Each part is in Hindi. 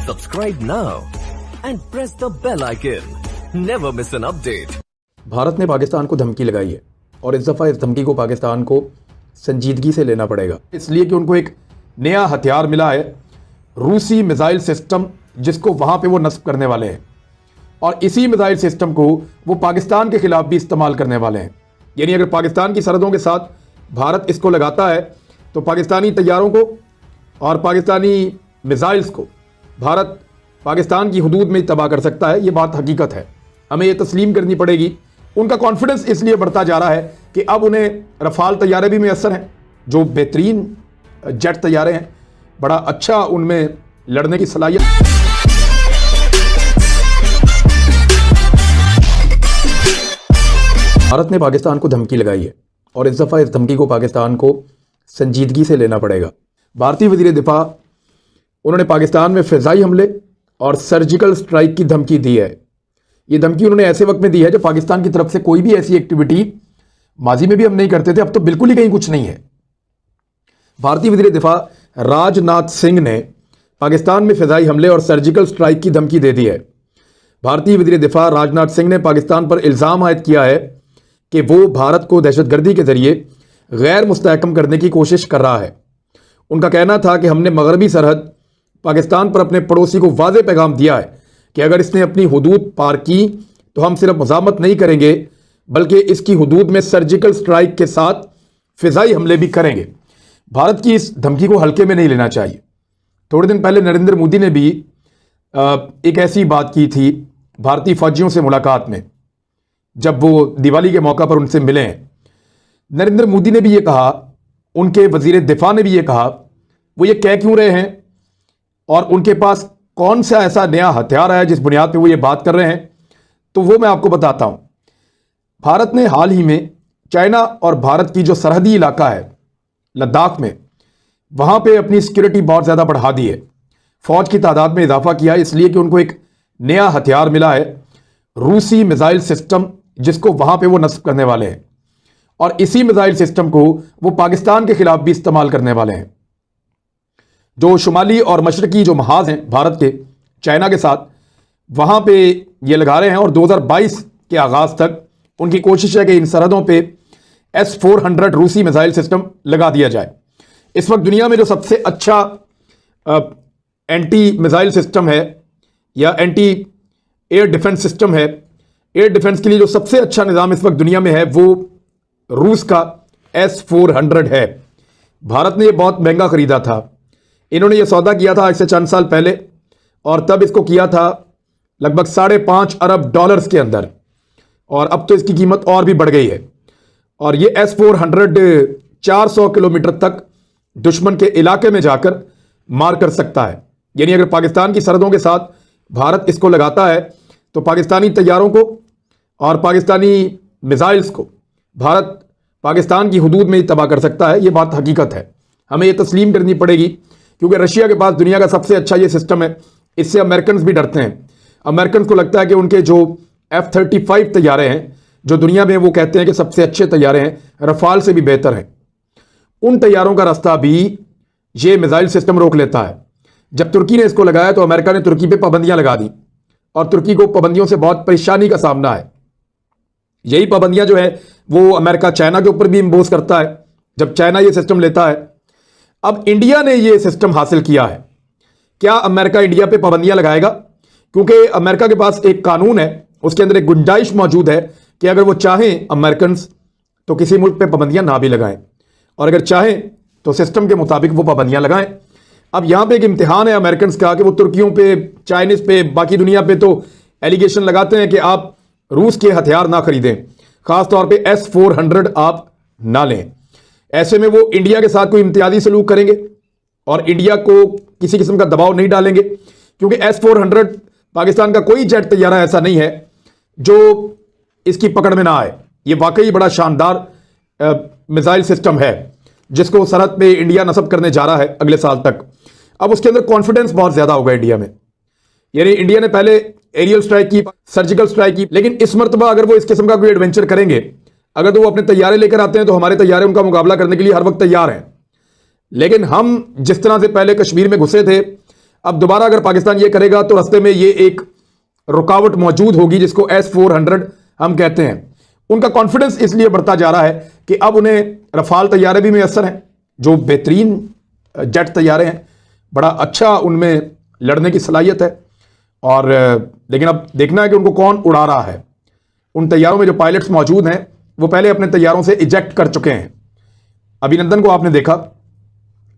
Subscribe now and press the bell icon. Never miss an update. Bharat ने पाकिस्तान को धमकी लगाई है और इस दफ़ा इस धमकी को पाकिस्तान को संजीदगी से लेना पड़ेगा, इसलिए कि उनको एक नया हथियार मिला है, रूसी मिसाइल सिस्टम, जिसको वहाँ पे वो नस्ब करने वाले हैं और इसी मिसाइल सिस्टम को वो पाकिस्तान के खिलाफ भी इस्तेमाल करने वाले हैं। यानी अगर पाकिस्तान की सरहदों के साथ भारत इसको लगाता है तो पाकिस्तानी तैयारों को और पाकिस्तानी मिसाइल्स को भारत पाकिस्तान की हुदूद में तबाह कर सकता है। ये बात हकीकत है, हमें ये तस्लीम करनी पड़ेगी। उनका कॉन्फिडेंस इसलिए बढ़ता जा रहा है कि अब उन्हें रफाल तैयारे भी मैसर हैं, जो बेहतरीन जेट तैयारे हैं, बड़ा अच्छा उनमें लड़ने की सलाहियत। भारत ने पाकिस्तान को धमकी लगाई है और इस दफ़ा इस धमकी को पाकिस्तान को संजीदगी से लेना पड़ेगा। भारतीय वज़ीर दिफा उन्होंने पाकिस्तान में फ़िज़ाई हमले और सर्जिकल स्ट्राइक की धमकी दी है। ये धमकी उन्होंने ऐसे वक्त में दी है जब पाकिस्तान की तरफ से कोई भी ऐसी एक्टिविटी माजी में भी हम नहीं करते थे, अब तो बिल्कुल ही कहीं कुछ नहीं है। भारतीय वज़ीर दिफा राजनाथ सिंह ने पाकिस्तान में फ़िज़ाई हमले और सर्जिकल स्ट्राइक की धमकी दे दी है। भारतीय वज़ीर दिफा राजनाथ सिंह ने पाकिस्तान पर इल्ज़ाम आयद किया है कि वो भारत को दहशतगर्दी के ज़रिए गैर मुस्तहकम करने की कोशिश कर रहा है। उनका कहना था कि हमने मगरबी सरहद पाकिस्तान पर अपने पड़ोसी को वाज़ेह पैगाम दिया है कि अगर इसने अपनी हुदूद पार की तो हम सिर्फ मज़ामत नहीं करेंगे बल्कि इसकी हुदूद में सर्जिकल स्ट्राइक के साथ फ़िज़ाई हमले भी करेंगे। भारत की इस धमकी को हल्के में नहीं लेना चाहिए। थोड़े दिन पहले नरेंद्र मोदी ने भी एक ऐसी बात की थी भारतीय फ़ौजियों से मुलाकात में, जब वो दिवाली के मौका पर उनसे मिले हैं। नरेंद्र मोदी ने भी ये कहा, उनके वज़ीर दिफा ने भी ये कहा, वो ये कह क्यों रहे हैं और उनके पास कौन सा ऐसा नया हथियार है जिस बुनियाद पे वो ये बात कर रहे हैं, तो वो मैं आपको बताता हूं। भारत ने हाल ही में चाइना और भारत की जो सरहदी इलाका है लद्दाख में, वहां पे अपनी सिक्योरिटी बहुत ज़्यादा बढ़ा दी है, फौज की तादाद में इजाफा किया है, इसलिए कि उनको एक नया हथियार मिला है, रूसी मिसाइल सिस्टम, जिसको वहां पे वो नस्ब करने वाले हैं और इसी मिसाइल सिस्टम को वो पाकिस्तान के खिलाफ भी इस्तेमाल करने वाले हैं। जो शुमाली और मशरकी जो महाज हैं भारत के चाइना के साथ, वहां पे ये लगा रहे हैं और 2022 के आगाज तक उनकी कोशिश है कि इन सरहदों पे S-400 रूसी मिसाइल सिस्टम लगा दिया जाए। इस वक्त दुनिया में जो सबसे अच्छा एंटी मिसाइल सिस्टम है या एंटी एयर डिफेंस सिस्टम है, एयर डिफेंस के लिए जो सबसे अच्छा निज़ाम इस वक्त दुनिया में है वो रूस का S-400 है। भारत ने ये बहुत महंगा खरीदा था। इन्होंने ये सौदा किया था आज से चंद साल पहले और तब इसको किया था लगभग $5.5 अरब के अंदर, और अब तो इसकी कीमत और भी बढ़ गई है। और ये S-400 400 किलोमीटर तक दुश्मन के इलाके में जाकर मार कर सकता है। यानी अगर पाकिस्तान की सरहदों के साथ भारत इसको लगाता है तो पाकिस्तानी तैयारों को और पाकिस्तानी मिसाइल्स को भारत पाकिस्तान की हुदूद में ही तबाह कर सकता है। ये बात हकीकत है, हमें ये तस्लीम करनी पड़ेगी, क्योंकि रशिया के पास दुनिया का सबसे अच्छा ये सिस्टम है। इससे अमेरिकन भी डरते हैं। अमेरिकन को लगता है कि उनके जो F-35 तैयारे हैं, जो दुनिया में वो कहते हैं कि सबसे अच्छे तैयारे हैं, रफाल से भी बेहतर हैं, उन तैयारों का रास्ता भी ये मिसाइल सिस्टम रोक लेता है। जब तुर्की ने इसको लगाया तो अमेरिका ने तुर्की पे पाबंदियां लगा दी और तुर्की को पाबंदियों से बहुत परेशानी का सामना है। यही पाबंदियां जो है वो अमेरिका चाइना के ऊपर भी इम्पोज करता है जब चाइना ये सिस्टम लेता है। अब इंडिया ने ये सिस्टम हासिल किया है, क्या अमेरिका इंडिया पे पाबंदियां लगाएगा? क्योंकि अमेरिका के पास एक कानून है, उसके अंदर एक गुंजाइश मौजूद है कि अगर वो चाहें अमेरिकन तो किसी मुल्क पे पाबंदियां ना भी लगाएं, और अगर चाहें तो सिस्टम के मुताबिक वो पाबंदियां लगाएं। अब यहां पे एक इम्तिहान है अमेरिकन का कि वो तुर्कियों पे, चाइनीज पे, बाकी दुनिया पे तो एलिगेशन लगाते हैं कि आप रूस के हथियार ना खरीदें, खासतौर पर S-400 आप ना लें। ऐसे में वो इंडिया के साथ कोई इम्तियाजी सलूक करेंगे और इंडिया को किसी किस्म का दबाव नहीं डालेंगे, क्योंकि S-400 पाकिस्तान का कोई जेट तैयारा ऐसा नहीं है जो इसकी पकड़ में ना आए। ये वाकई बड़ा शानदार मिसाइल सिस्टम है जिसको सरहद पे इंडिया नस्ब करने जा रहा है अगले साल तक। अब उसके अंदर कॉन्फिडेंस बहुत ज्यादा होगा इंडिया में। यानी इंडिया ने पहले एरियल स्ट्राइक की, सर्जिकल स्ट्राइक की, लेकिन इस मरतबा अगर वो इस किस्म का कोई एडवेंचर करेंगे, अगर तो वो अपने तैयारे लेकर आते हैं तो हमारे तैयारे उनका मुकाबला करने के लिए हर वक्त तैयार हैं। लेकिन हम जिस तरह से पहले कश्मीर में घुसे थे, अब दोबारा अगर पाकिस्तान ये करेगा तो रास्ते में ये एक रुकावट मौजूद होगी जिसको S-400 हम कहते हैं। उनका कॉन्फिडेंस इसलिए बढ़ता जा रहा है कि अब उन्हें रफाल तैयारे भी मैसर हैं, जो बेहतरीन जेट तैयारे हैं, बड़ा अच्छा उनमें लड़ने की सलाहियत है। और लेकिन अब देखना है कि उनको कौन उड़ा रहा है। उन तैयारों में जो पायलट्स मौजूद हैं वो पहले अपने तैयारों से इजेक्ट कर चुके हैं। अभिनंदन को आपने देखा,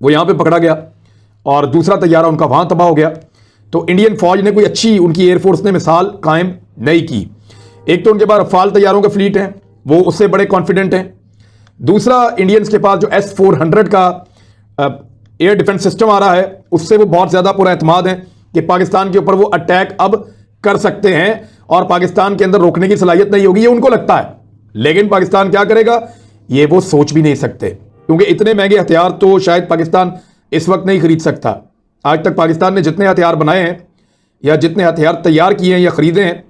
वो यहां पे पकड़ा गया और दूसरा तैयारा उनका वहां तबाह हो गया। तो इंडियन फौज ने कोई अच्छी, उनकी एयरफोर्स ने मिसाल कायम नहीं की। एक तो उनके पास रफाल तैयारों के फ्लीट हैं, वो उससे बड़े कॉन्फिडेंट हैं। दूसरा, इंडियंस के पास जो S-400 का एयर डिफेंस सिस्टम आ रहा है उससे वो बहुत ज्यादा पूरा एतमाद है कि पाकिस्तान के ऊपर वो अटैक अब कर सकते हैं और पाकिस्तान के अंदर रोकने की सलाहियत नहीं होगी, ये उनको लगता है। लेकिन पाकिस्तान क्या करेगा ये वो सोच भी नहीं सकते, क्योंकि इतने महंगे हथियार तो शायद पाकिस्तान इस वक्त नहीं खरीद सकता। आज तक पाकिस्तान ने जितने हथियार बनाए हैं या जितने हथियार तैयार किए हैं या खरीदे हैं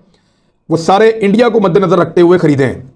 वो सारे इंडिया को मद्देनजर रखते हुए खरीदे हैं।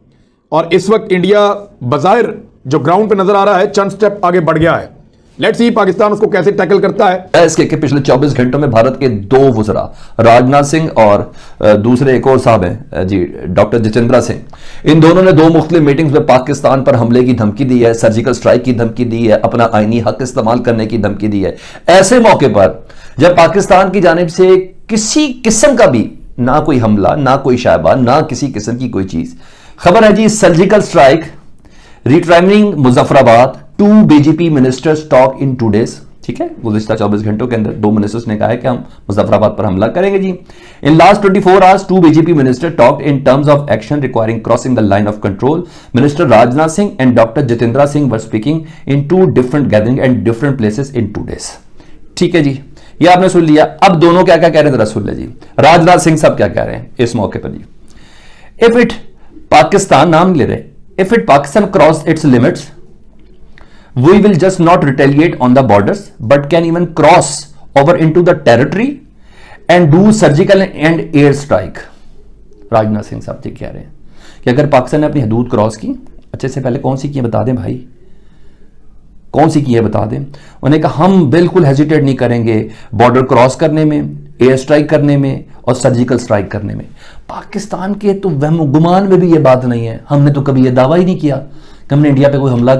और इस वक्त इंडिया बज़ाहिर जो ग्राउंड पे नजर आ रहा है चंद स्टेप आगे बढ़ गया है। लेट्स सी पाकिस्तान उसको कैसे टैकल करता है। इसके कि पिछले 24 घंटों में भारत के 2 वज़रा, राजनाथ सिंह और दूसरे एक और साहब हैं जी, डॉक्टर जितेंद्र सिंह, इन दोनों ने 2 मुख्तलिफ मीटिंग्स में पाकिस्तान पर हमले की धमकी दी है, सर्जिकल स्ट्राइक की धमकी दी है, अपना आईनी हक इस्तेमाल करने की धमकी दी है। ऐसे मौके पर जब पाकिस्तान की जानिब से किसी किस्म का भी ना कोई हमला, ना कोई शायबा, ना किसी किस्म की कोई चीज, खबर है जी सर्जिकल स्ट्राइक, रिट्राइमिंग Muzaffarabad, 2 BJP ministers talk in 2 days। ठीक है, गुज़िश्ता 24 घंटों के अंदर 2 मिनिस्टर्स ने कहा है कि हम मुजफ्फराबाद पर हमला करेंगे जी। In last 24 hours 2 BJP minister talked in terms of action requiring crossing the line of control. Minister Rajnath Singh and doctor Jitendra Singh were speaking in 2 different gathering and different places in 2 days। ठीक है जी, ये आपने सुन लिया। अब दोनों क्या क्या कह रहे हैं जरा सुन ले जी। राजनाथ सिंह साहब क्या कह रहे हैं इस मौके पर जी। इफ इट पाकिस्तान, नाम ले रहे, if it Pakistan cross it's limits we will just not retaliate on the borders but can even cross over into the territory and do surgical and air strike। Rajnath Singh साहब जी कह रहे हैं कि अगर पाकिस्तान ने अपनी हदूद क्रॉस की, अच्छे से पहले कौन सी की है बता दें भाई, कौन सी की है बता दें। उन्होंने कहा हम बिल्कुल हेजिटेट नहीं करेंगे बॉर्डर क्रॉस करने में, एयर स्ट्राइक करने में और सर्जिकल स्ट्राइक करने में। पाकिस्तान के तो वहम गुमान में भी ये बात नहीं है, हमने तो कभी ये दावा ही नहीं किया कि हमने इंडिया पे कोई हमला